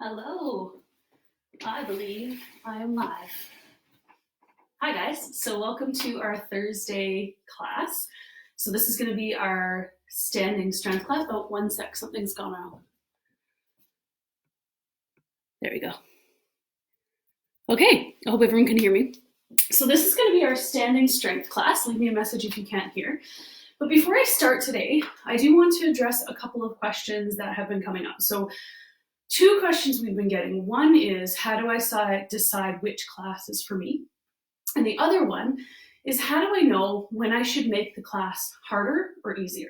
Hello, I believe I am live. Hi guys, so welcome to our Thursday class. So this is going to be our standing strength class. Oh, one sec, something's gone out. There we go. Okay, I hope everyone can hear me. So this is going to be our standing strength class. Leave me a message if you can't hear. But before I start today, I do want to address a couple of questions that have been coming up. So two questions we've been getting. One is, how do I decide which class is for me? And the other one is, how do I know when I should make the class harder or easier?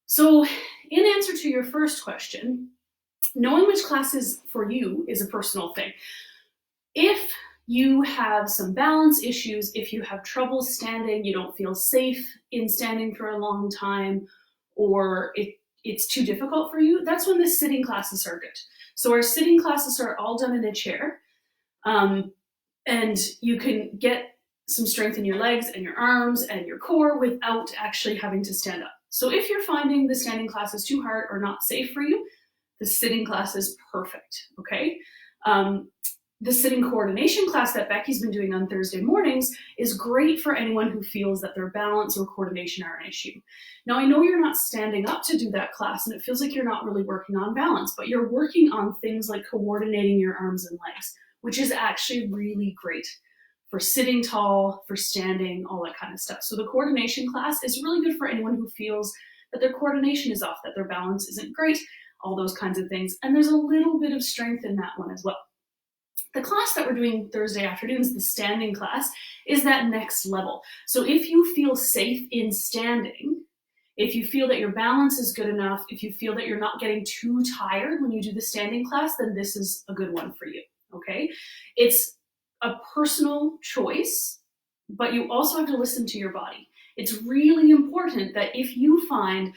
So in answer to your first question, knowing which class is for you is a personal thing. If you have some balance issues, if you have trouble standing, you don't feel safe in standing for a long time, or it's too difficult for you, that's when the sitting classes are good. So our sitting classes are all done in a chair, and you can get some strength in your legs and your arms and your core without actually having to stand up. So if you're finding the standing class is too hard or not safe for you, the sitting class is perfect, okay? The sitting coordination class that Becky's been doing on Thursday mornings is great for anyone who feels that their balance or coordination are an issue. Now, I know you're not standing up to do that class and it feels like you're not really working on balance, but you're working on things like coordinating your arms and legs, which is actually really great for sitting tall, for standing, all that kind of stuff. So the coordination class is really good for anyone who feels that their coordination is off, that their balance isn't great, all those kinds of things. And there's a little bit of strength in that one as well. The class that we're doing Thursday afternoons, the standing class, is that next level. So if you feel safe in standing, if you feel that your balance is good enough, if you feel that you're not getting too tired when you do the standing class, then this is a good one for you, okay? It's a personal choice, but you also have to listen to your body. It's really important that if you find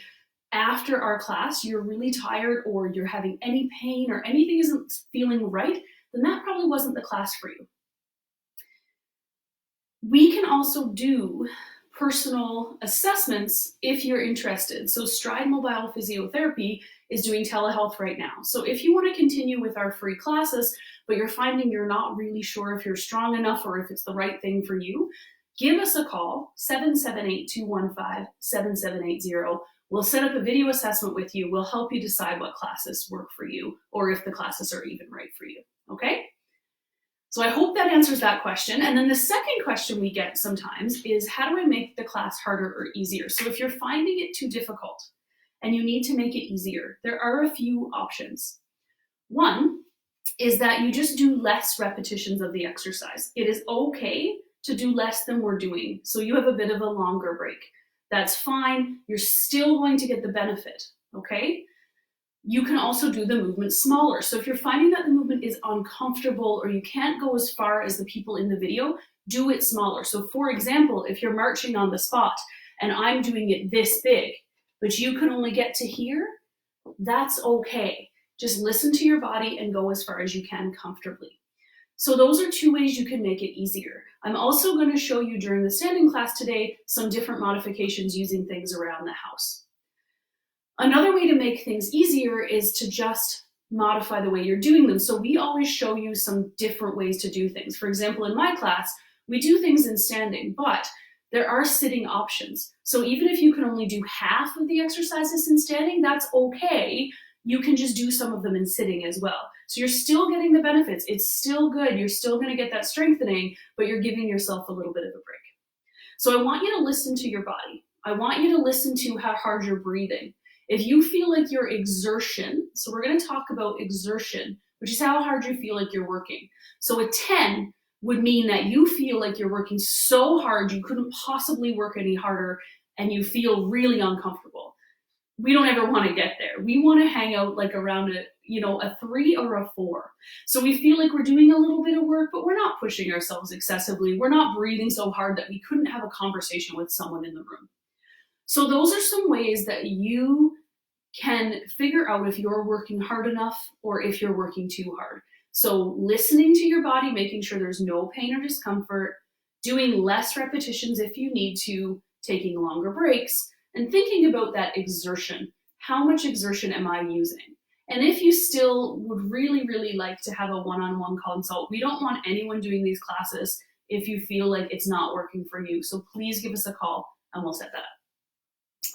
after our class you're really tired or you're having any pain or anything isn't feeling right, then that probably wasn't the class for you. We can also do personal assessments if you're interested. So Stride Mobile Physiotherapy is doing telehealth right now. So if you want to continue with our free classes, but you're finding you're not really sure if you're strong enough or if it's the right thing for you, give us a call, 778-215-7780. We'll set up a video assessment with you. We'll help you decide what classes work for you or if the classes are even right for you. Okay, so I hope that answers that question. And then the second question we get sometimes is, how do I make the class harder or easier? So if you're finding it too difficult and you need to make it easier, there are a few options. One is that you just do less repetitions of the exercise. It is okay to do less than we're doing. So you have a bit of a longer break. That's fine. You're still going to get the benefit, okay? You can also do the movement smaller. So if you're finding that the movement is uncomfortable or you can't go as far as the people in the video, do it smaller. So for example, if you're marching on the spot and I'm doing it this big, but you can only get to here, that's okay. Just listen to your body and go as far as you can comfortably. So those are two ways you can make it easier. I'm also going to show you during the standing class today some different modifications using things around the house. Another way to make things easier is to just modify the way you're doing them. So we always show you some different ways to do things. For example, in my class, we do things in standing, but there are sitting options. So even if you can only do half of the exercises in standing, that's okay. You can just do some of them in sitting as well. So you're still getting the benefits. It's still good. You're still going to get that strengthening, but you're giving yourself a little bit of a break. So I want you to listen to your body. I want you to listen to how hard you're breathing. If you feel like your exertion, so we're going to talk about exertion, which is how hard you feel like you're working. So a 10 would mean that you feel like you're working so hard you couldn't possibly work any harder and you feel really uncomfortable. We don't ever want to get there. We want to hang out like around a 3 or a 4. So we feel like we're doing a little bit of work, but we're not pushing ourselves excessively. We're not breathing so hard that we couldn't have a conversation with someone in the room. So those are some ways that you can figure out if you're working hard enough or if you're working too hard. So listening to your body, making sure there's no pain or discomfort, doing less repetitions if you need to, taking longer breaks, and thinking about that exertion. How much exertion am I using? And if you still would really, really like to have a one-on-one consult, we don't want anyone doing these classes if you feel like it's not working for you. So please give us a call and we'll set that up.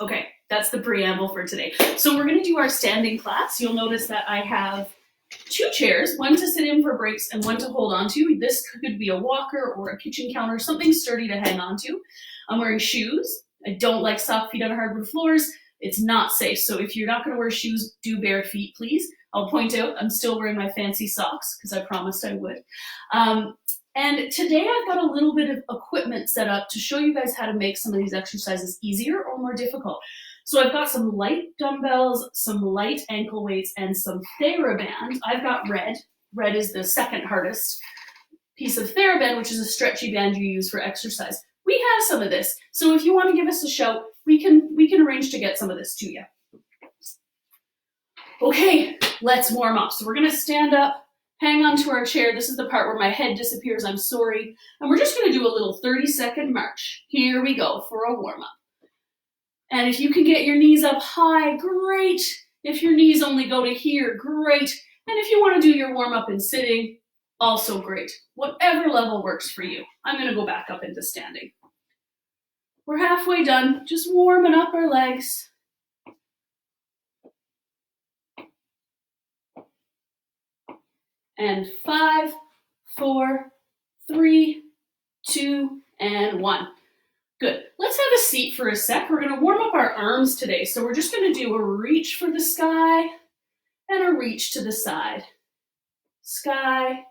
Okay, that's the preamble for today. So we're gonna do our standing class. You'll notice that I have 2 chairs, one to sit in for breaks and one to hold on to. This could be a walker or a kitchen counter, something sturdy to hang on to. I'm wearing shoes. I don't like soft feet on hardwood floors. It's not safe. So if you're not gonna wear shoes, do bare feet, please. I'll point out I'm still wearing my fancy socks because I promised I would. And today I've got a little bit of equipment set up to show you guys how to make some of these exercises easier or more difficult. So I've got some light dumbbells, some light ankle weights, and some TheraBand. I've got red. Red is the second hardest piece of TheraBand, which is a stretchy band you use for exercise. We have some of this. So if you want to give us a shout, we can arrange to get some of this to you. Okay, let's warm up. So we're gonna stand up, hang on to our chair. This is the part where my head disappears, I'm sorry. And we're just gonna do a little 30-second march. Here we go for a warm up. And if you can get your knees up high, great. If your knees only go to here, great. And if you want to do your warm up in sitting, also great. Whatever level works for you. I'm going to go back up into standing. We're halfway done, just warming up our legs. And 5, 4, 3, 2, and 1. Good. Let's have a seat for a sec. We're going to warm up our arms today. So we're just going to do a reach for the sky and a reach to the side. Sky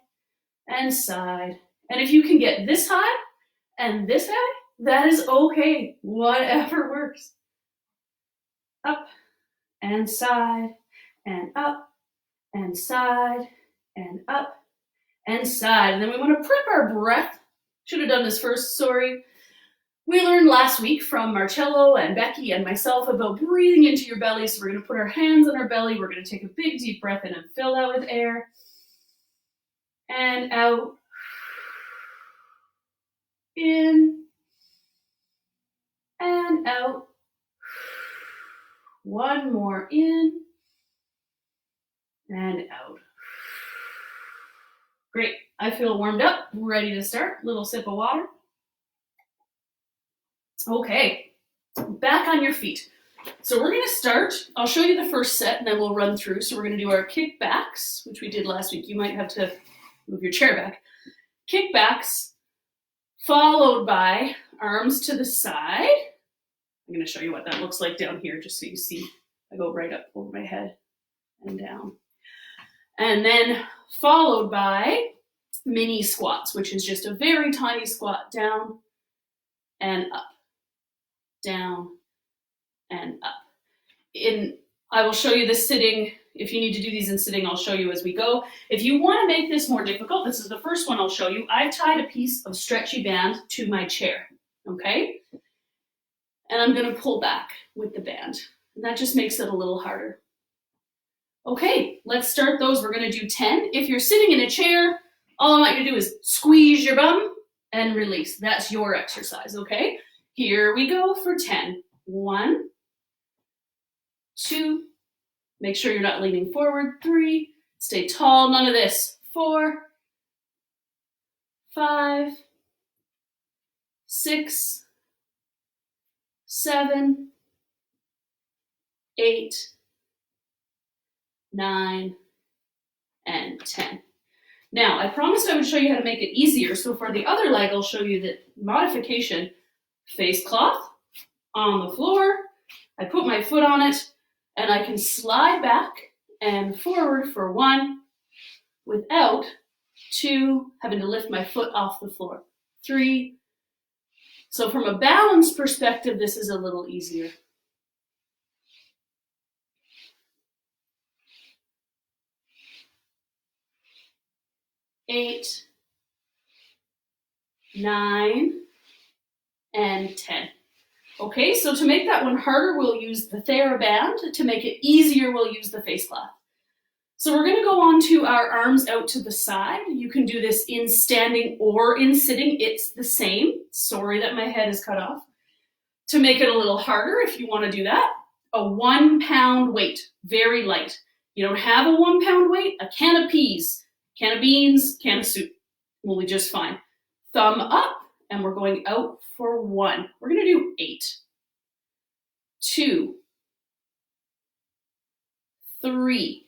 and side. And if you can get this high and this high, that is okay. Whatever works. Up and side and up and side and up and side. And then we want to prep our breath. Should have done this first, sorry. We learned last week from Marcello and Becky and myself about breathing into your belly. So we're going to put our hands on our belly. We're going to take a big deep breath in and fill that with air. And out. In. And out. One more in. And out. Great. I feel warmed up, ready to start. Little sip of water. Okay, back on your feet. So we're going to start. I'll show you the first set and then we'll run through. So we're going to do our kickbacks, which we did last week. You might have to move your chair back. Kickbacks, followed by arms to the side. I'm going to show you what that looks like down here just so you see. I go right up over my head and down. And then followed by mini squats, which is just a very tiny squat down and up. Down and up. I will show you this sitting. If you need to do these in sitting, I'll show you as we go. If you want to make this more difficult, this is the first one I'll show you. I've tied a piece of stretchy band to my chair, okay? And I'm going to pull back with the band. And that just makes it a little harder. Okay, let's start those. We're going to do 10. If you're sitting in a chair, all I want you to do is squeeze your bum and release. That's your exercise, okay? Here we go for 10. 1, 2, make sure you're not leaning forward. 3, stay tall, none of this. 4, 5, 6, 7, 8, 9, and 10. Now, I promised I would show you how to make it easier. So for the other leg, I'll show you the modification. Face cloth on the floor. I put my foot on it and I can slide back and forward for 1 without 2 having to lift my foot off the floor. 3. So from a balance perspective, this is a little easier. 8, 9, and 10. Okay, so to make that one harder, we'll use the TheraBand. To make it easier, we'll use the face cloth. So we're gonna go on to our arms out to the side. You can do this in standing or in sitting, it's the same. Sorry that my head is cut off. To make it a little harder, if you wanna do that, a 1 pound weight, very light. You don't have a 1 pound weight, a can of peas, can of beans, can of soup will be just fine. Thumb up, and we're going out for 1. We're gonna do 8, 2, 3,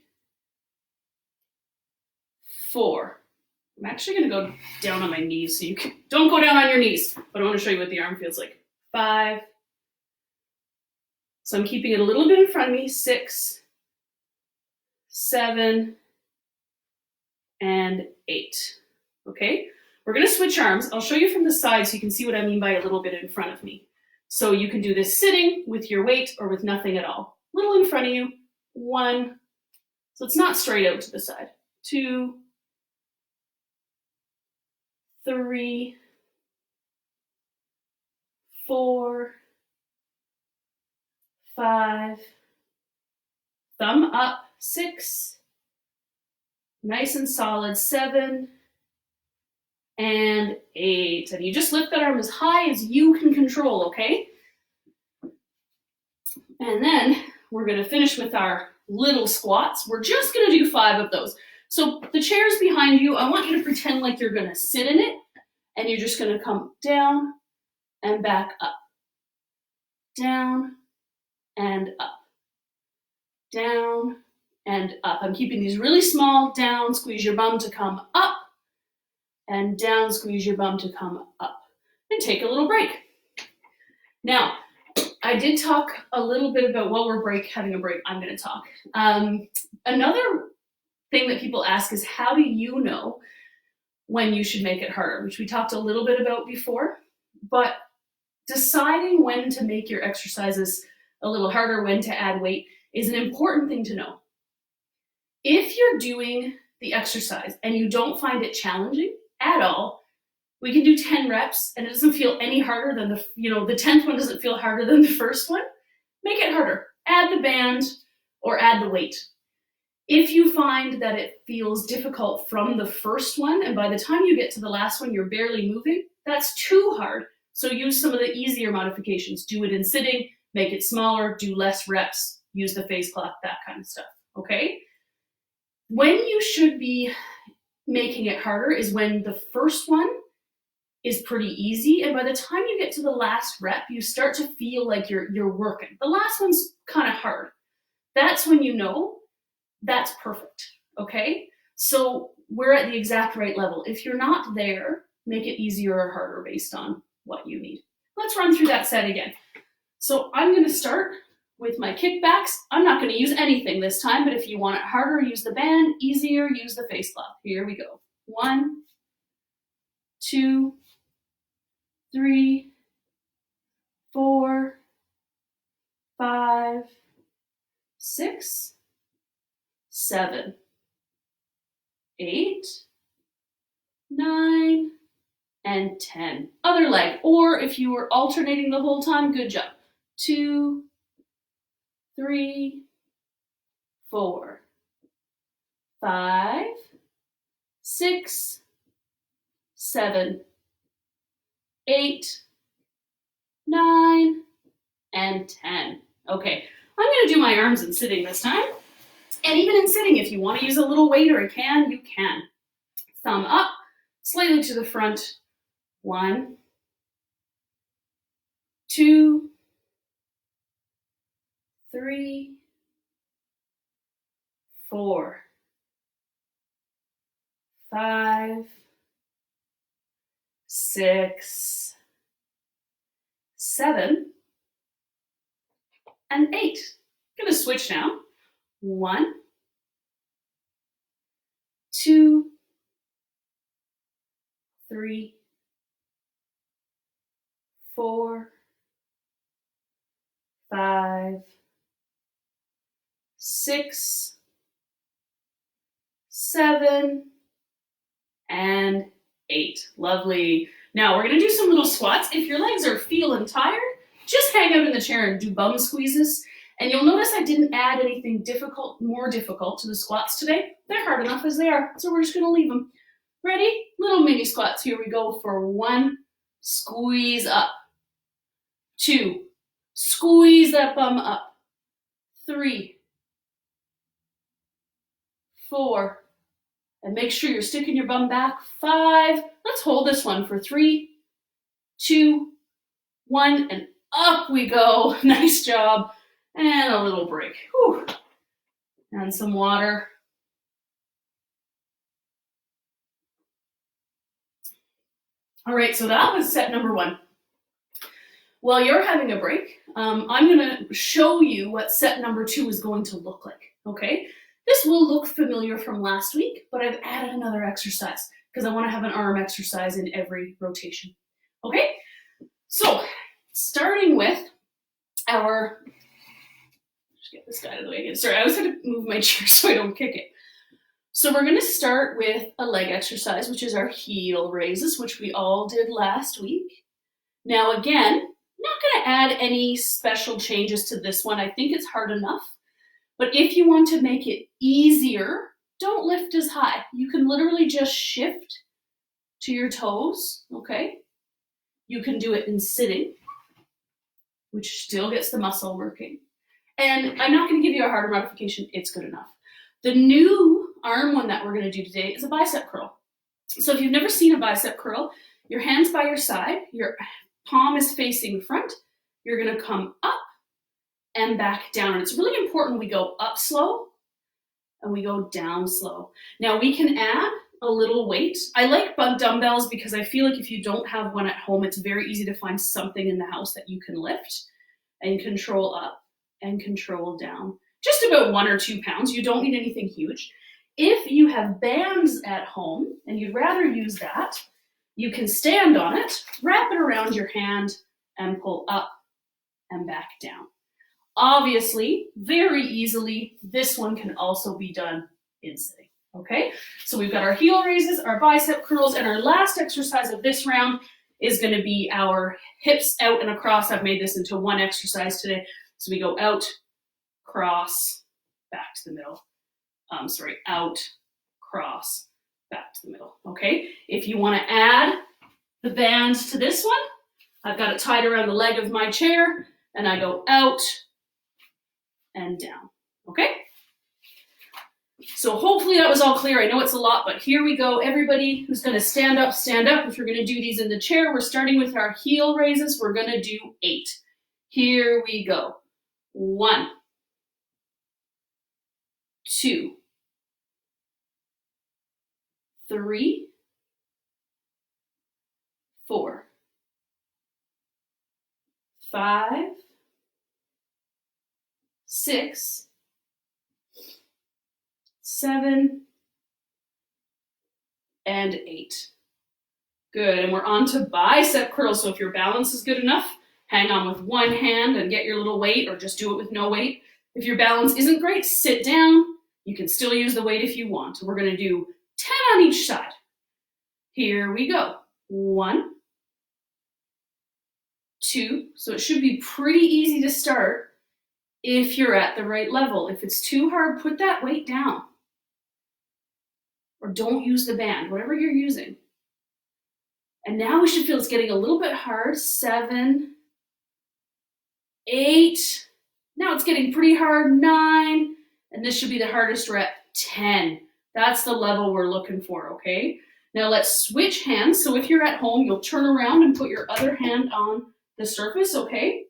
4. I'm actually gonna go down on my knees, so you don't go down on your knees, but I wanna show you what the arm feels like. 5. So I'm keeping it a little bit in front of me. 6, 7, and 8. Okay, we're gonna switch arms. I'll show you from the side so you can see what I mean by a little bit in front of me. So you can do this sitting with your weight or with nothing at all. Little in front of you. 1. So it's not straight out to the side. 2, 3, 4, 5, thumb up, 6, nice and solid, 7, and 8. And you just lift that arm as high as you can control, okay? And then we're gonna finish with our little squats. We're just gonna do 5 of those. So the chair's behind you. I want you to pretend like you're gonna sit in it, and you're just gonna come down and back up. Down and up. Down and up. I'm keeping these really small. Down, squeeze your bum to come up, and down, squeeze your bum to come up. And take a little break. Now, I did talk a little bit about while we're having a break, I'm gonna talk. Another thing that people ask is, how do you know when you should make it harder, which we talked a little bit about before, but deciding when to make your exercises a little harder, when to add weight, is an important thing to know. If you're doing the exercise and you don't find it challenging at all, we can do 10 reps and it doesn't feel any harder than the 10th one doesn't feel harder than the first one. Make it harder. Add the band or add the weight. If you find that it feels difficult from the first one, and by the time you get to the last one, you're barely moving, that's too hard. So use some of the easier modifications. Do it in sitting, make it smaller, do less reps, use the face cloth, that kind of stuff, okay? When you should be making it harder is when the first one is pretty easy, and by the time you get to the last rep, you start to feel like you're working. The last one's kind of hard. That's when you know that's perfect, okay? So we're at the exact right level. If you're not there, make it easier or harder based on what you need. Let's run through that set again. So I'm gonna start with my kickbacks. I'm not gonna use anything this time, but if you want it harder, use the band. Easier, use the face cloth. Here we go. 1, 2, 3, 4, 5, 6, 7, 8, 9, and 10. Other leg, or if you were alternating the whole time, good job. 2, 3, 4, 5, 6, 7, 8, 9, and 10. Okay, I'm gonna do my arms in sitting this time. And even in sitting, if you want to use a little weight or a can, you can. Thumb up, slightly to the front. 1, 2, 3, 4, 5, 6, 7, and 8. I'm gonna switch now. 1, 2, 3, 4, 5, 6, 7, and 8. Lovely. Now we're gonna do some little squats. If your legs are feeling tired, just hang out in the chair and do bum squeezes. And you'll notice I didn't add anything more difficult to the squats today. They're hard enough as they are, so we're just gonna leave them. Ready? Little mini squats. Here we go for 1, squeeze up. 2, squeeze that bum up. 3, 4, and make sure you're sticking your bum back. 5, let's hold this one for 3, 2, 1, and up we go. Nice job. And a little break. Whew. And some water. All right, so that was set number 1. While you're having a break, I'm going to show you what set number 2 is going to look like, okay? This will look familiar from last week, but I've added another exercise because I want to have an arm exercise in every rotation, okay? So, starting with our, just get this guy out of the way again. Sorry, I always have to move my chair so I don't kick it. So we're going to start with a leg exercise, which is our heel raises, which we all did last week. Now again, not going to add any special changes to this one. I think it's hard enough. But if you want to make it easier, don't lift as high. You can literally just shift to your toes, okay? You can do it in sitting, which still gets the muscle working. And I'm not going to give you a harder modification. It's good enough. The new arm one that we're going to do today is a bicep curl. So if you've never seen a bicep curl, your hands by your side, your palm is facing front. You're going to come up and back down. And it's really important we go up slow and we go down slow. Now we can add a little weight. I like dumbbells because I feel like if you don't have one at home, it's very easy to find something in the house that you can lift and control up and control down. Just about 1 or 2 pounds. You don't need anything huge. If you have bands at home and you'd rather use that, you can stand on it, wrap it around your hand, and pull up and back down. Obviously, very easily, this one can also be done in sitting, okay? So we've got our heel raises, our bicep curls, and our last exercise of this round is going to be our hips out and across. I've made this into one exercise today. So we go out, cross, back to the middle. Out, cross, back to the middle, okay? If you want to add the bands to this one, I've got it tied around the leg of my chair, and I go out and down, okay? So hopefully that was all clear. I know it's a lot, but here we go. Everybody who's going to stand up, stand up. If you're going to do these in the chair, we're starting with our heel raises. We're going to do 8. Here we go. 1, 2, 3, 4, 5, 6, 7, and 8. Good, and we're on to bicep curls. So if your balance is good enough, hang on with one hand and get your little weight, or just do it with no weight. If your balance isn't great, sit down. You can still use the weight if you want. We're going to do 10 on each side. Here we go. 1, 2. So it should be pretty easy to start if you're at the right level. If it's too hard, put that weight down. Or don't use the band, whatever you're using. And now we should feel it's getting a little bit hard. 7, 8. Now it's getting pretty hard. 9. And this should be the hardest rep. 10. That's the level we're looking for, okay? Now let's switch hands. So if you're at home, you'll turn around and put your other hand on the surface, okay?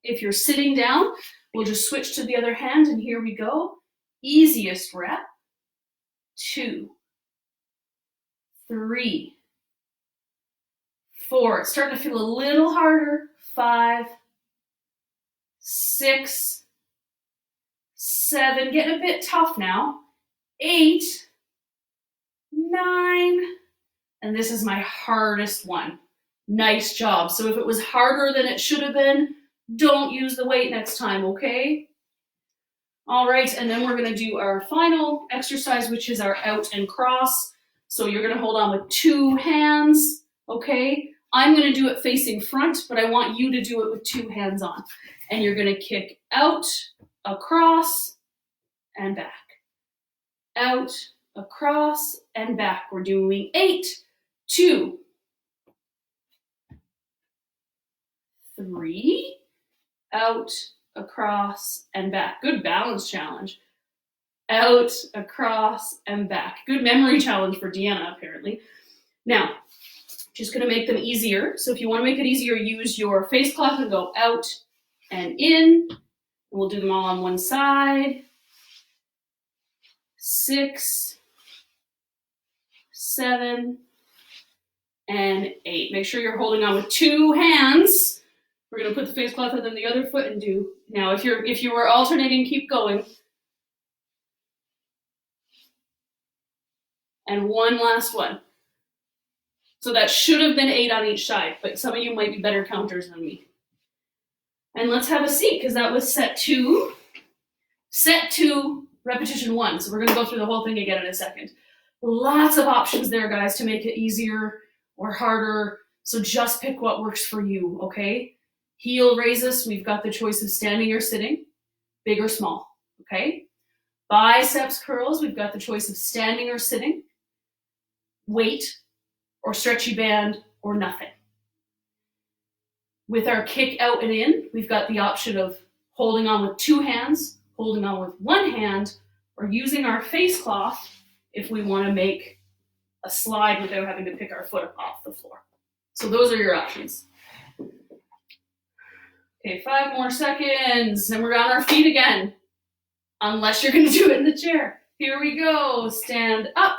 If you're sitting down, we'll just switch to the other hand, and here we go. Easiest rep. 2, 3, 4. It's starting to feel a little harder. 5, 6, 7. Getting a bit tough now. 8, 9, and this is my hardest one. Nice job. So if it was harder than it should have been, don't use the weight next time, okay? All right, and then we're going to do our final exercise, which is our out and cross. So you're going to hold on with 2 hands, okay? I'm going to do it facing front, but I want you to do it with 2 hands on. And you're going to kick out, across, and back. Out, across, and back. We're doing 8, 2, 3, out, across, and back. Good balance challenge. out, across, and back. Good memory challenge for DeAnna, apparently. Now, just gonna make them easier. So if you wanna make it easier, use your face cloth and go out and in. We'll do them all on one side. 6, 7, and 8. Make sure you're holding on with 2 hands. We're gonna put the face cloth on the other foot and do. Now, if you were alternating, keep going. And one last one. So that should have been 8 on each side, but some of you might be better counters than me. And let's have a seat, because that was set 2. Set 2, repetition 1. So we're gonna go through the whole thing again in a second. Lots of options there, guys, to make it easier or harder. So just pick what works for you, okay? Heel raises, we've got the choice of standing or sitting, big or small, okay? Biceps curls, we've got the choice of standing or sitting, weight, or stretchy band, or nothing. With our kick out and in, we've got the option of holding on with 2 hands, holding on with 1 hand, or using our face cloth if we want to make a slide without having to pick our foot off the floor. So those are your options. Okay, 5 more seconds, and we're on our feet again. Unless you're going to do it in the chair. Here we go. Stand up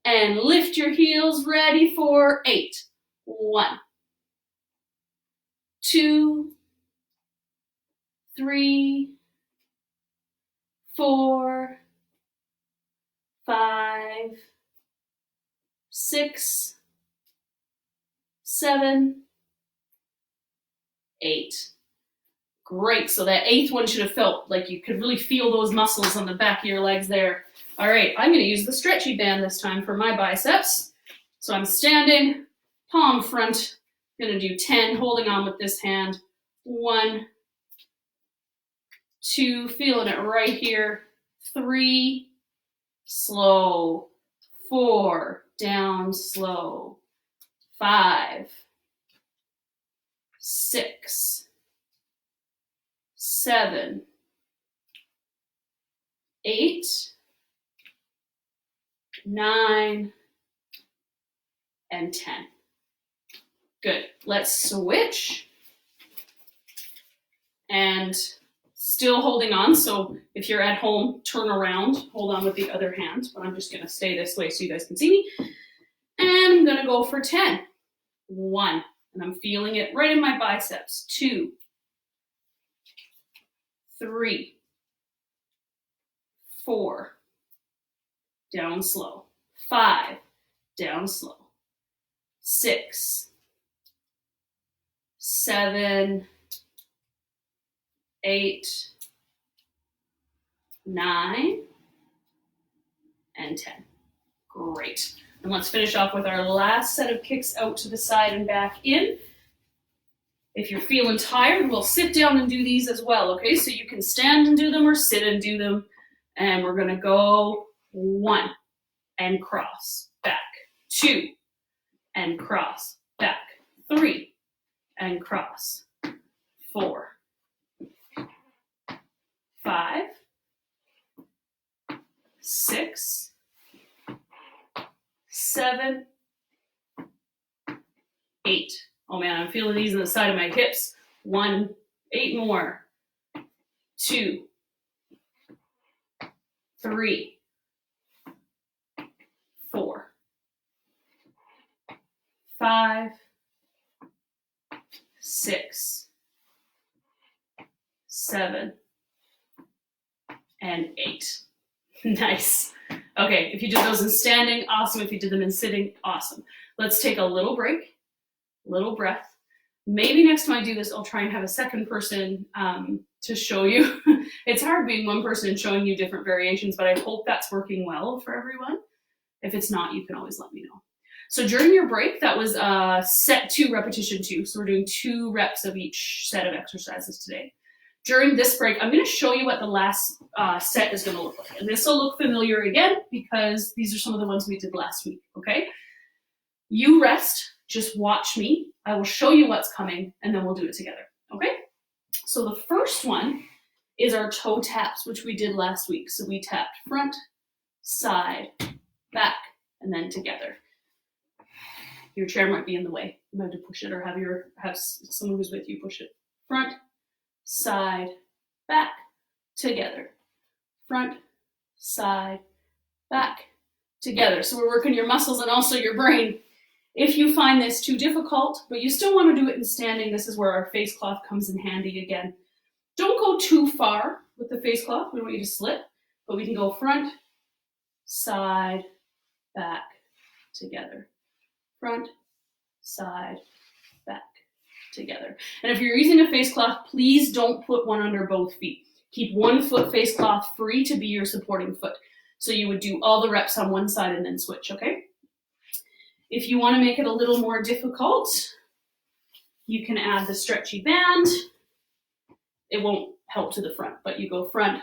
and lift your heels, ready for 8. 1, 2, 3, 4, 5, 6, 7, 8. Great, so that 8th one should have felt like you could really feel those muscles on the back of your legs there. All right, I'm gonna use the stretchy band this time for my biceps. So I'm standing, palm front, gonna do 10, holding on with this hand. 1, 2, feeling it right here. 3, slow. 4, down slow. 5, 6, 7, 8, 9, and 10. Good. Let's switch. And still holding on. So if you're at home, turn around, hold on with the other hand. But I'm just going to stay this way so you guys can see me. And I'm going to go for 10. 1. And I'm feeling it right in my biceps. 2, 3, 4, down slow. 5, down slow. 6, 7, 8, 9, and 10. Great. And let's finish off with our last set of kicks out to the side and back in. If you're feeling tired, we'll sit down and do these as well, okay? So you can stand and do them or sit and do them. And we're gonna go 1 and cross, back. 2 and cross, back. 3 and cross. 4, 5, 6, 7, 8. Oh man, I'm feeling these on the side of my hips. 1, 8 more. 2, 3, 4, 5, 6, 7, and 8. Nice. Okay, if you did those in standing, awesome. If you did them in sitting, awesome. Let's take a little break, little breath. Maybe next time I do this, I'll try and have a second person to show you. It's hard being one person and showing you different variations, but I hope that's working well for everyone. If it's not, you can always let me know. So during your break, that was set 2, repetition 2. So we're doing 2 reps of each set of exercises today. During this break, I'm going to show you what the last set is going to look like. And this will look familiar again because these are some of the ones we did last week, okay? You rest, just watch me. I will show you what's coming, and then we'll do it together, okay? So the first one is our toe taps, which we did last week. So we tapped front, side, back, and then together. Your chair might be in the way. You might have to push it or have someone who's with you push it. Front, side, back, together. Front, side, back, together. So we're working your muscles and also your brain. If you find this too difficult, but you still want to do it in standing, this is where our face cloth comes in handy again. Don't go too far with the face cloth. We don't want you to slip, but we can go front, side, back, together. Front, side, back, together. And if you're using a face cloth, please don't put one under both feet. Keep one foot face cloth free to be your supporting foot. So you would do all the reps on one side and then switch, okay? If you want to make it a little more difficult, you can add the stretchy band. It won't help to the front, but you go front,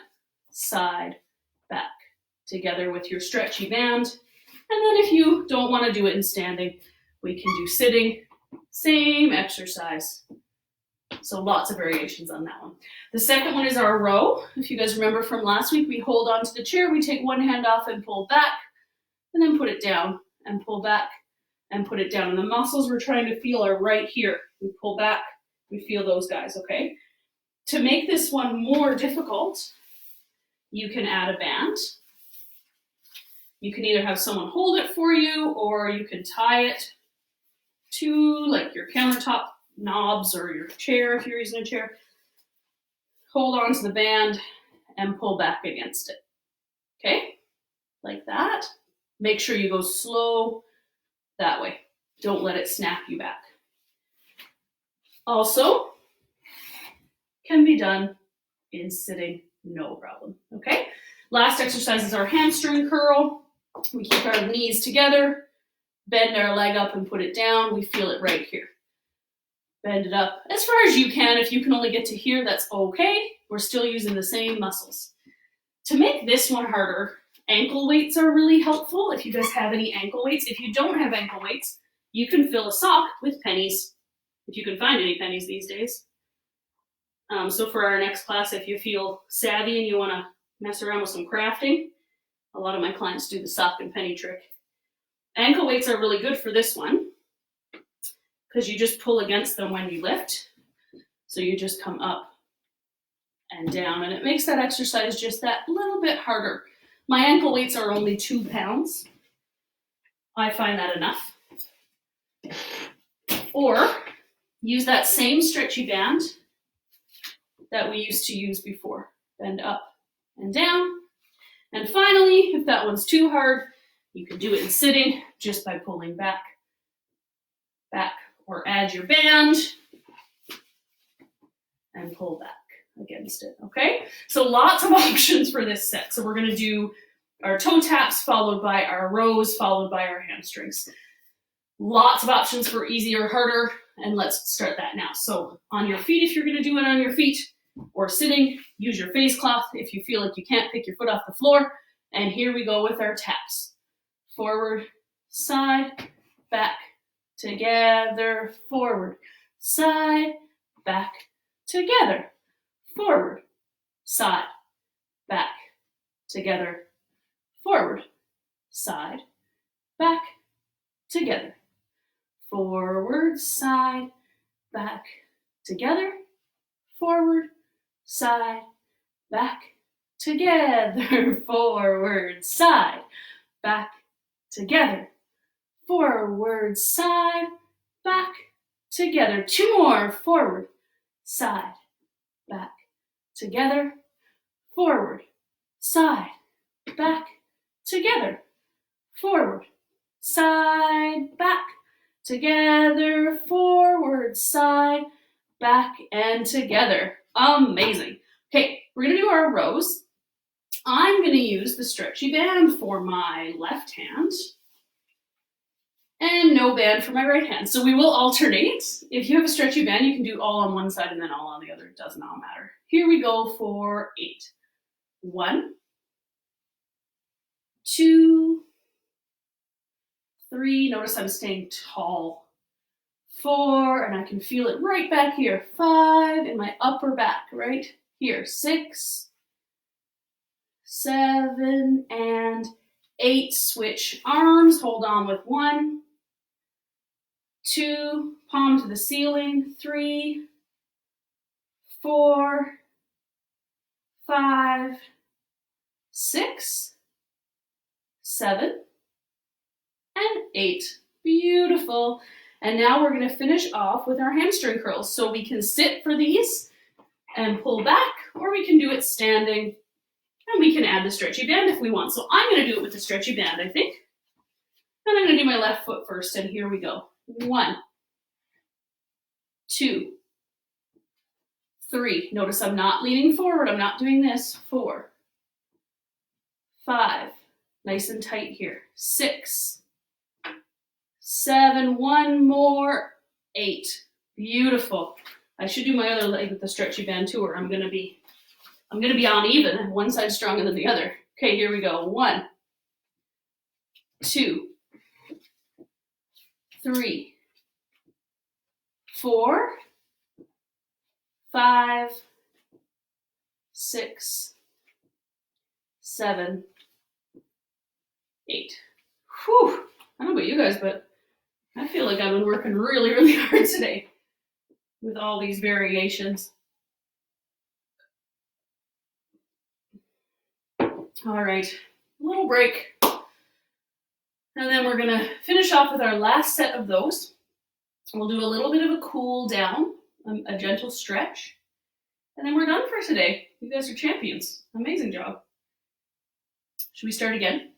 side, back, together with your stretchy band. And then if you don't want to do it in standing, we can do sitting, same exercise. So lots of variations on that one. The second one is our row. If you guys remember from last week, we hold onto the chair, we take one hand off and pull back, and then put it down and pull back and put it down. And the muscles we're trying to feel are right here. We pull back, we feel those guys, okay? To make this one more difficult, you can add a band. You can either have someone hold it for you, or you can tie it to like your countertop knobs or your chair if you're using a chair. Hold on to the band and pull back against it. Okay? Like that. Make sure you go slow that way. Don't let it snap you back. Also, can be done in sitting, no problem. Okay? Last exercise is our hamstring curl. We keep our knees together, bend our leg up and put it down. We feel it right here. Bend it up as far as you can. If you can only get to here, that's okay. We're still using the same muscles. To make this one harder, ankle weights are really helpful if you guys have any ankle weights. If you don't have ankle weights, you can fill a sock with pennies, if you can find any pennies these days. So for our next class, if you feel savvy and you want to mess around with some crafting, a lot of my clients do the sock and penny trick. Ankle weights are really good for this one because you just pull against them when you lift. So you just come up and down, and it makes that exercise just that little bit harder. My ankle weights are only 2 pounds. I find that enough. Or use that same stretchy band that we used to use before. Bend up and down. And finally, if that one's too hard, you can do it in sitting just by pulling back, or add your band and pull back against it, okay? So lots of options for this set. So we're gonna do our toe taps, followed by our rows, followed by our hamstrings. Lots of options for easy or harder, and let's start that now. So on your feet, if you're gonna do it on your feet, or sitting, use your face cloth if you feel like you can't pick your foot off the floor. And here we go with our taps. Forward, side, back, together, forward, side, back, together, forward, side, back, together, forward, side, back, together, forward, side, back, together, forward, side, back, together, forward, side, back, together, forward, side, back, together. 2 more, forward, side, back, together, forward, side, back, together, forward, side, back, together, forward, side, back, and together. Amazing. Okay, we're gonna do our rows. I'm gonna use the stretchy band for my left hand and no band for my right hand. So we will alternate. If you have a stretchy band, you can do all on one side and then all on the other. It does not matter. Here we go for 8. 1, 2, 3. Notice I'm staying tall. 4, and I can feel it right back here. 5 in my upper back, right? Here, 6, 7, and 8. Switch arms. Hold on with 1, 2, palm to the ceiling. 3, 4, 5, 6, 7, and 8. Beautiful. And now we're going to finish off with our hamstring curls. So we can sit for these and pull back, or we can do it standing, and we can add the stretchy band if we want. So I'm going to do it with the stretchy band, I think. And I'm going to do my left foot first, and here we go. 1, 2, 3. Notice I'm not leaning forward. I'm not doing this. 4, 5. Nice and tight here. 6, 7. 1 more. 8. Beautiful. I should do my other leg with the stretchy band too, or I'm gonna be uneven. One side stronger than the other. Okay, here we go. 1, 2, 3, 4, 5, 6, 7, 8. Whew. I don't know about you guys, but I feel like I've been working really, really hard today with all these variations. All right, a little break. And then we're gonna finish off with our last set of those. We'll do a little bit of a cool down, a gentle stretch, and then we're done for today. You guys are champions. Amazing job. Should we start again?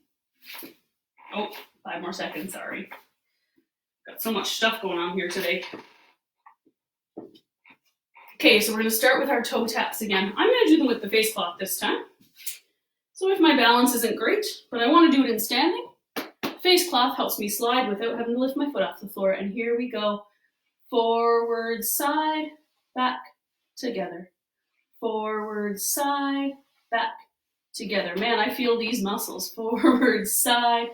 Oh, 5 more seconds, sorry. Got so much stuff going on here today. Okay, so we're gonna start with our toe taps again. I'm gonna do them with the face cloth this time. So if my balance isn't great, but I wanna do it in standing, face cloth helps me slide without having to lift my foot off the floor. And here we go. Forward, side, back, together. Forward, side, back, together. Man, I feel these muscles. Forward, side,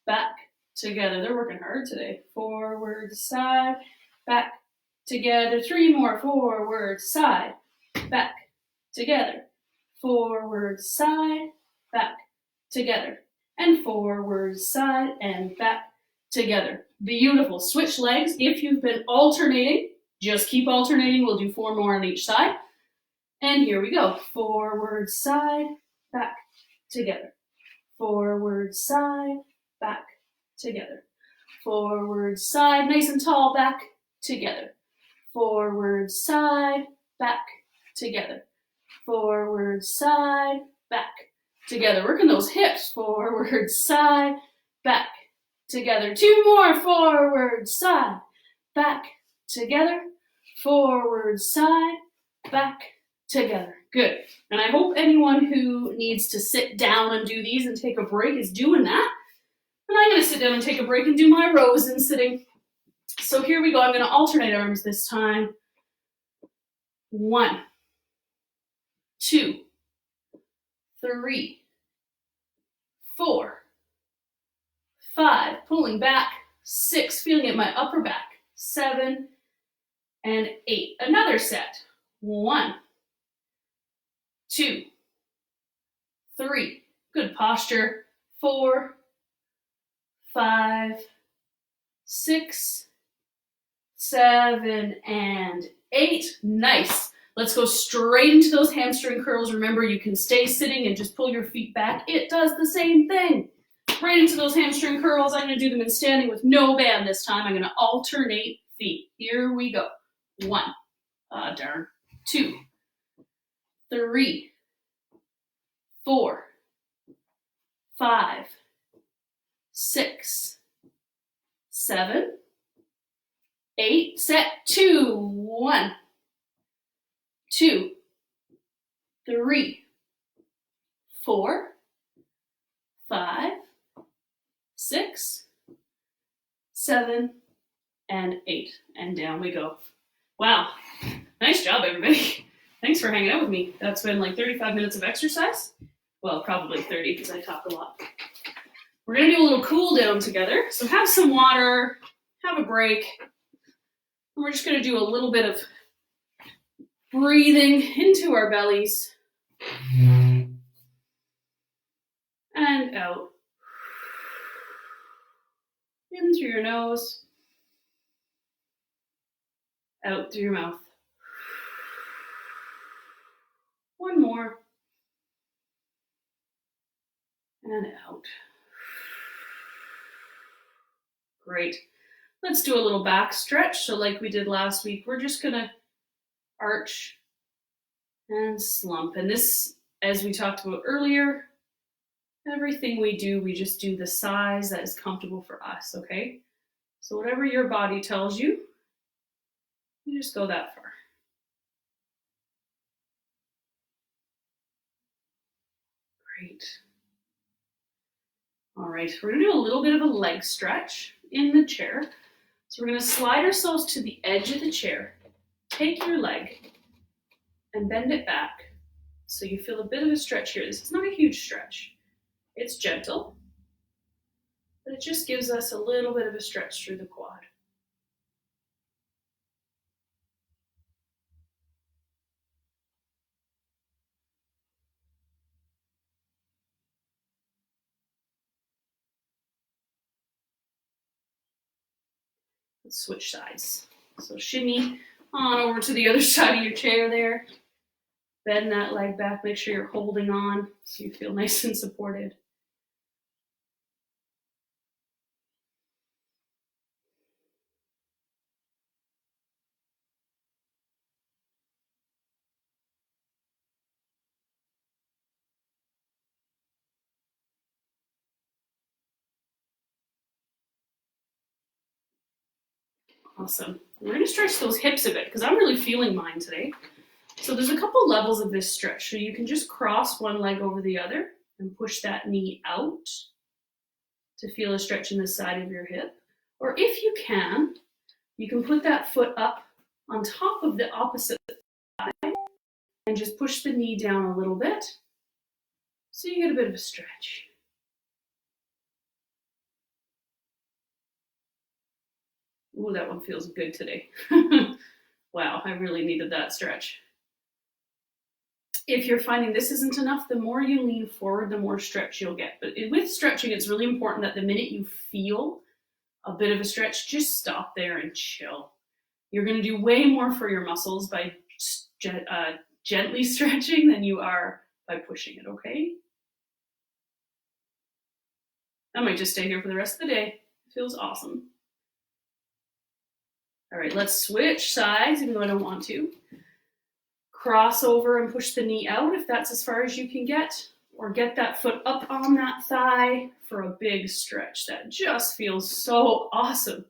back, together. They're working hard today. Forward, side, back, together. 3 more. Forward, side, back, together. Forward, side, back, together. And forward, side, and back, together. Beautiful. Switch legs. If you've been alternating, just keep alternating. We'll do 4 more on each side. And here we go. Forward, side, back, together. Forward, side, back, together. Forward, side, nice and tall, back, together. Forward, side, back, together. Forward, side, back, together. Working those hips. Forward, side, back, together. 2 more. Forward, side, back, together. Forward, side, back, together. Good. And I hope anyone who needs to sit down and do these and take a break is doing that. And I'm going to sit down and take a break and do my rows in sitting. So here we go. I'm going to alternate arms this time. 1, 2, 3, 4, 5, pulling back, 6, feeling it in my upper back, 7, and 8. Another set. 1, 2, 3, good posture, 4, 5, 6, 7, and 8. Nice. Let's go straight into those hamstring curls. Remember, you can stay sitting and just pull your feet back. It does the same thing. Right into those hamstring curls. I'm going to do them in standing with no band this time. I'm going to alternate feet. Here we go. 1, 2, 3, 4, 5, 6, 7, 8. Set 2. 1, 2, 3, 4, 5, 6, 7, and 8. And down we go. Wow. Nice job, everybody. Thanks for hanging out with me. That's been like 35 minutes of exercise. Well, probably 30 because I talk a lot. We're going to do a little cool down together. So have some water, have a break. And we're just going to do a little bit of Breathing into our bellies and out. In through your nose, out through your mouth. One more. And out. Great. Let's do a little back stretch. So like we did last week, we're just gonna arch and slump. And this, as we talked about earlier, everything we do, we just do the size that is comfortable for us, okay? So whatever your body tells you, you just go that far. Great. All right, we're gonna do a little bit of a leg stretch in the chair. So we're gonna slide ourselves to the edge of the chair. Take your leg and bend it back so you feel a bit of a stretch here. This is not a huge stretch. It's gentle, but it just gives us a little bit of a stretch through the quad. Let's switch sides. So shimmy on over to the other side of your chair there. Bend that leg back, make sure you're holding on so you feel nice and supported. Awesome. We're going to stretch those hips a bit because I'm really feeling mine today. So there's a couple levels of this stretch. So you can just cross one leg over the other and push that knee out to feel a stretch in the side of your hip. Or if you can put that foot up on top of the opposite thigh and just push the knee down a little bit so you get a bit of a stretch. Ooh, that one feels good today. Wow, I really needed that stretch. If you're finding this isn't enough, the more you lean forward, the more stretch you'll get. But with stretching, it's really important that the minute you feel a bit of a stretch, just stop there and chill. You're going to do way more for your muscles by gently stretching than you are by pushing it, okay? I might just stay here for the rest of the day. It feels awesome. All right, let's switch sides, even though I don't want to. Cross over and push the knee out if that's as far as you can get, or get that foot up on that thigh for a big stretch. That just feels so awesome.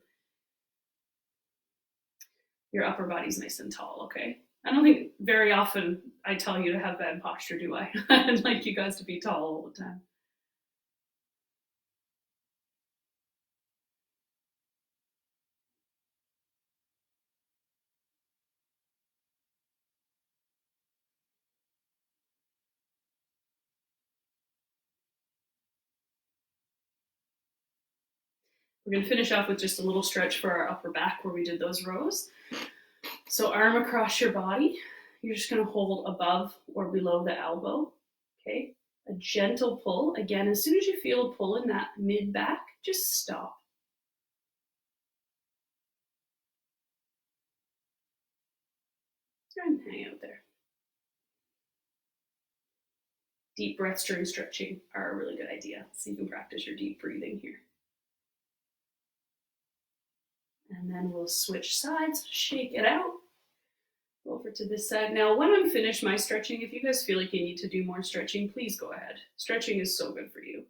Your upper body's nice and tall, okay? I don't think very often I tell you to have bad posture, do I? I'd like you guys to be tall all the time. We're going to finish off with just a little stretch for our upper back where we did those rows. So arm across your body. You're just going to hold above or below the elbow. Okay. A gentle pull. Again, as soon as you feel a pull in that mid back, just stop. And hang out there. Deep breaths during stretching are a really good idea. So you can practice your deep breathing here. And then we'll switch sides, shake it out. Over to this side. Now, when I'm finished my stretching, if you guys feel like you need to do more stretching, please go ahead. Stretching is so good for you.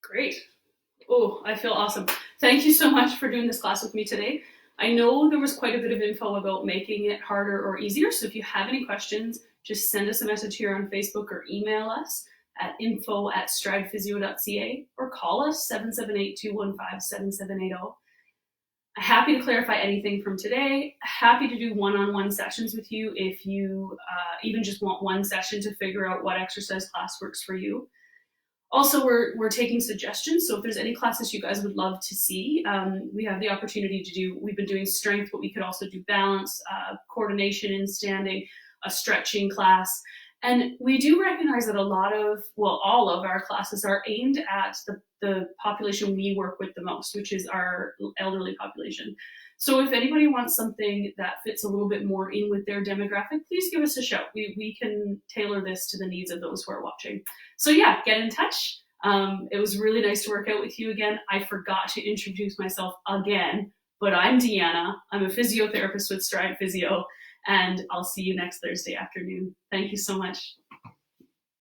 Great. Oh, I feel awesome. Thank you so much for doing this class with me today. I know there was quite a bit of info about making it harder or easier, so if you have any questions, just send us a message here on Facebook or email us at info@stridephysio.ca or call us 778-215-7780. Happy to clarify anything from today. Happy to do one-on-one sessions with you if you even just want one session to figure out what exercise class works for you. Also, we're taking suggestions, so if there's any classes you guys would love to see, we have the opportunity to do, we've been doing strength, but we could also do balance, coordination in standing, a stretching class. And we do recognize that a lot of, well, all of our classes are aimed at the population we work with the most, which is our elderly population. So if anybody wants something that fits a little bit more in with their demographic, please give us a shout. We can tailor this to the needs of those who are watching. So yeah, get in touch. It was really nice to work out with you again. I forgot to introduce myself again, but I'm DeAnna. I'm a physiotherapist with Stride Physio, and I'll see you next Thursday afternoon. Thank you so much.